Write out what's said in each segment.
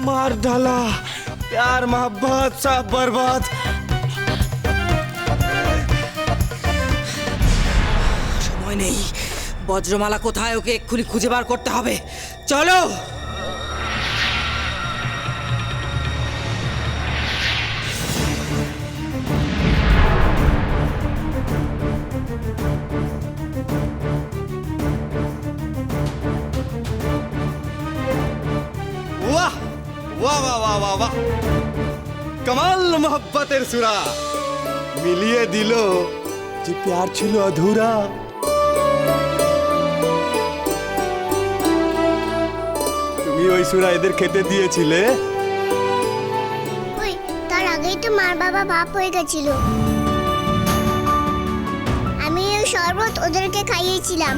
मार डाला, प्यार मोहब्बत सब बर्बाद। সময় নেই, বজ্রমালা কোথায় ওকে এক্ষুনি খুঁজে বার করতে হবে। চলো। वाह वाह वाह वाह वाह वाह, कमाल मोहब्बतेर सुरा मिलिए दिलो যে প্যার ছিল অধুরা। তুমি ওই সুরা এদের খেতে দিয়েছিলে? ওই তার আগেই তো মার বাবা বাপ হয়ে গেছিল। আমি ওই শরবত ওদেরকে খাইয়েছিলাম।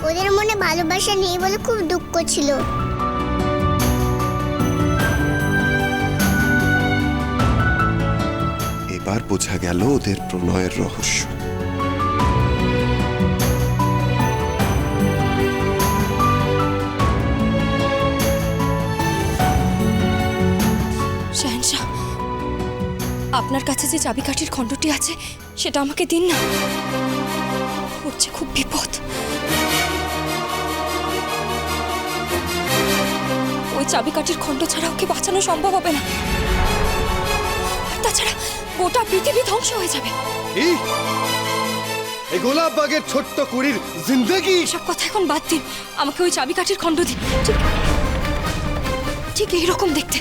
ওদের মনে ভালোবাসা নেই বলে খুব দুঃখ ছিল। এবার বোঝা গেল ওদের প্রণয়ের রহস্য। শাহেনশাহ, আপনার কাছে যে চাবিকাঠির খণ্ডটি আছে সেটা আমাকে দিন না, হচ্ছে খুব বিপদ। ওই চাবিকাঠির খণ্ড ছাড়া ওকে বাঁচানো সম্ভব হবে না, তাছাড়া গোটা পৃথিবী ধ্বংস হয়ে যাবে। এই গোলাপ বাগের ছোট্ট কুড়ির জিন্দগি। সব কথা এখন বাদ দিন, আমাকে ওই চাবিকাঠির খণ্ড দিন। ঠিক এইরকম দেখতে।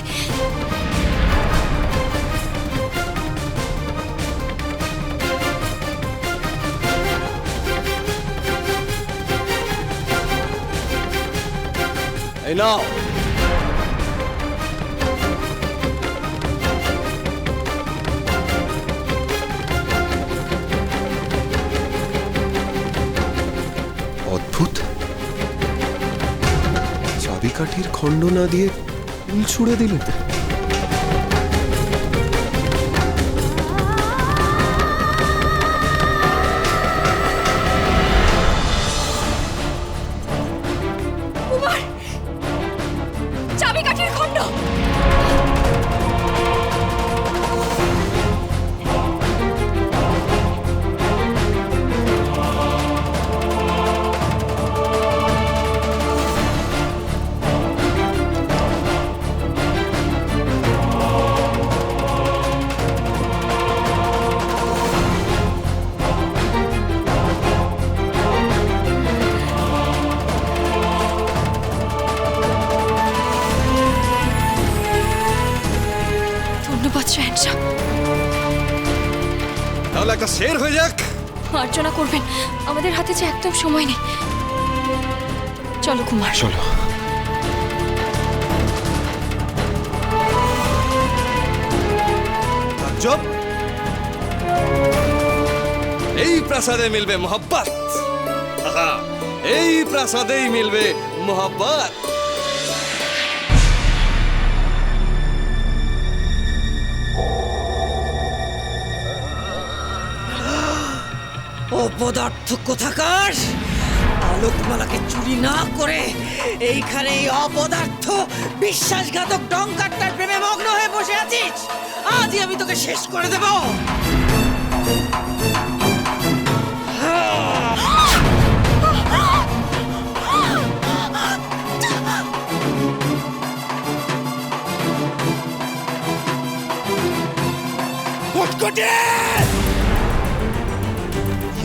এই নাও। অদ্ভুত, চাবিকাঠির খণ্ড না দিয়ে ফুল ছুঁড়ে দিলেন। কুমার, চাবিকাঠির খণ্ড। ধন্যবাদ শাহেনশাহ। তাহলে একটা শের হয়ে যাক। মার্জনা করবেন, আমাদের হাতে যে একদম সময় নেই। চলো কুমার, চলো। জব এই প্রাসাদে মিলবে মোহব্বত। এই প্রাসাদেই মিলবে মোহব্বত। অপদার্থ কোথাকার, আলোকমালাকে চুরি না করে এইখানে এই অপদার্থ বিশ্বাসঘাতক ডঙ্কারটার প্রেমে মগ্ন হয়ে বসে আছিস। আজই আমি তোকে শেষ করে দেব।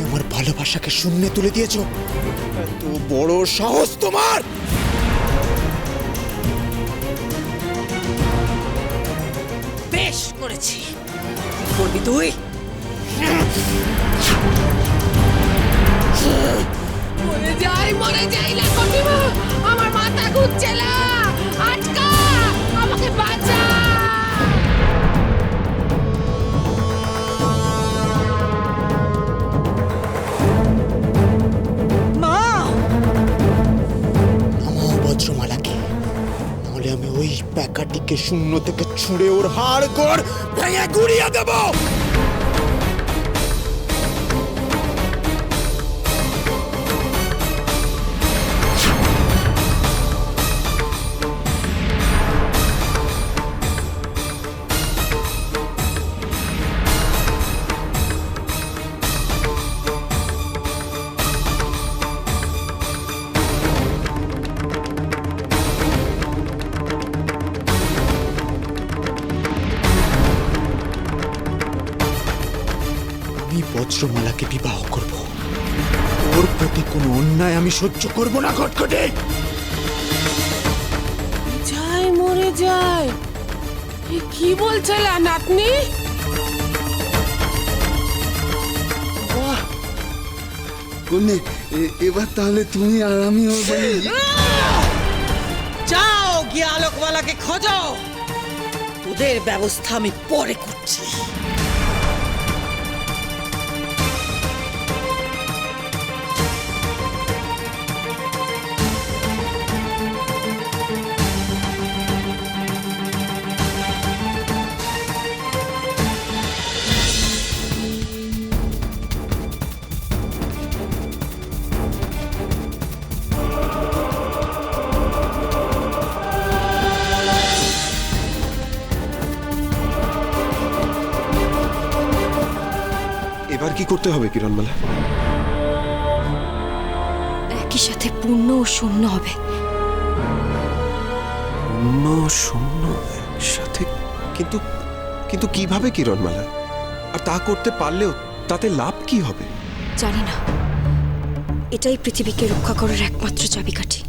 আমার ভালোবাসাকে শূন্যে তুলে দিয়েছো, এত বড় সাহস তোমার! বেশ করেছি। কি করবি তুই? মরে যাই না কটিমা, আমার মাথা ঘুরছে না। আটকা, আমাকে বাঁচা। বজ্রমালাকে, নাহলে আমি ওই প্যাকাটিকে শূন্য থেকে ছুঁড়ে ওর হাড় গোড় ভেঙে গুড়িয়ে দেব। বজ্রমালাকে বিবাহ করব। ওর প্রতি কোনো অন্যায় আমি সহ্য করব না খটখটে। যাই মরে যায়। এ কি বলছিলা নাতনি? কন্যে এবার তাহলে তুমি আর আমি ওর বাড়ি যাও গিয়ে আলোকমালাকে খোঁজো, ওদের ব্যবস্থা আমি পরে করছি। এবার কি করতে হবে কিরণমালা? একই সাথে পূর্ণ ও শূন্য হবে। শূন্য শূন্য একসাথে? কিন্তু কিন্তু কিভাবে কিরণমালা? আর তা করতে পারলেও তাতে লাভ কি হবে? জানি না, এটাই পৃথিবীকে রক্ষা করার একমাত্র চাবিকাঠি।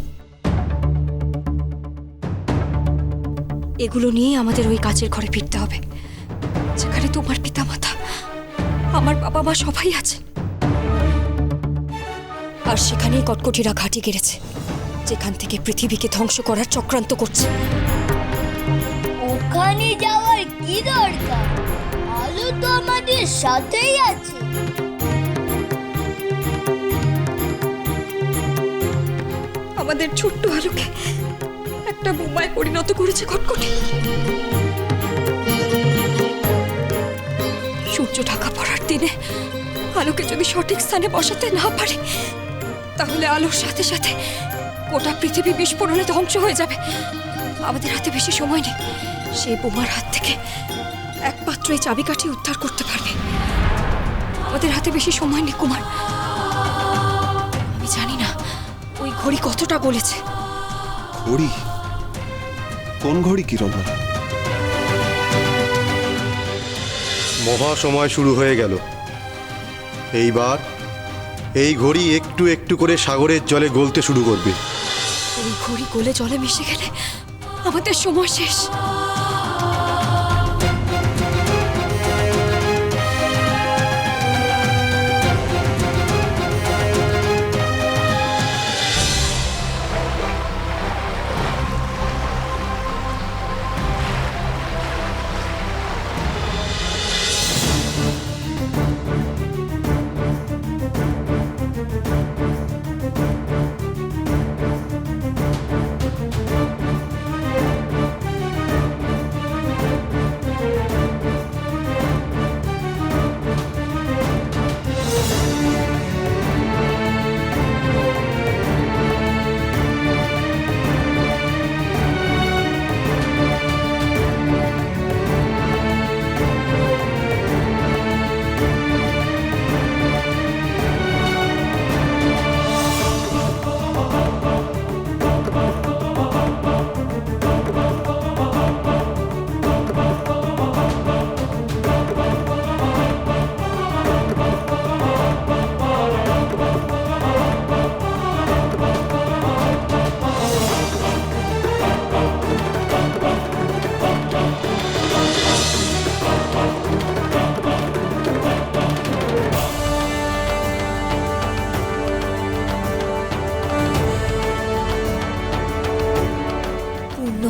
এগুলো নিয়েই আমাদের ওই কাচের ঘরে ফিরতে হবে, যেখানে তোমার পিতামাতা, আমার বাবা মা সবাই আছে। আর সেখানেই কটকটিরা ঘাঁটি গেড়েছে, যেখান থেকে পৃথিবীকে ধ্বংস করার চক্রান্ত করছে। ওখানে যাওয়ার কি দরকার? আলো তো আমাদের সাথেই আছে। আমাদের ছোট্ট আলোকে একটা বোমায় পরিণত করেছে কটকটি। সূর্য ঢাকা পড়ার দিনে আলোকে যদি সঠিক স্থানে বসাতে না পারে, তাহলে আলোর সাথে সাথে গোটা পৃথিবী বিস্ফোরণে ধ্বংস হয়ে যাবে। আমাদের হাতে বেশি সময় নেই। সেই বোমার হাত থেকে একমাত্র এই চাবিকাঠি উদ্ধার করতে পারবে। আমাদের হাতে বেশি সময় নেই কুমার। আমি জানি না ওই ঘড়ি কতটা বলেছে। ঘড়ি? কোন ঘড়ি কিরণমালা? মহা সময় শুরু হয়ে গেল। এইবার এই ঘড়ি একটু একটু করে সাগরের জলে গলতে শুরু করবে। ওই ঘড়ি গলে জলে মিশে গেলে আমাদের সময় শেষ।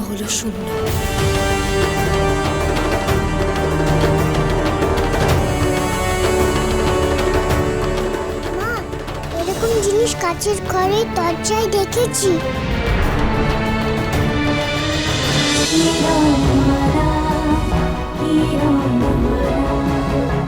হলো শূন্য। মা, এরকম জিনিস কাচের ঘরে দরজায় দেখেছি।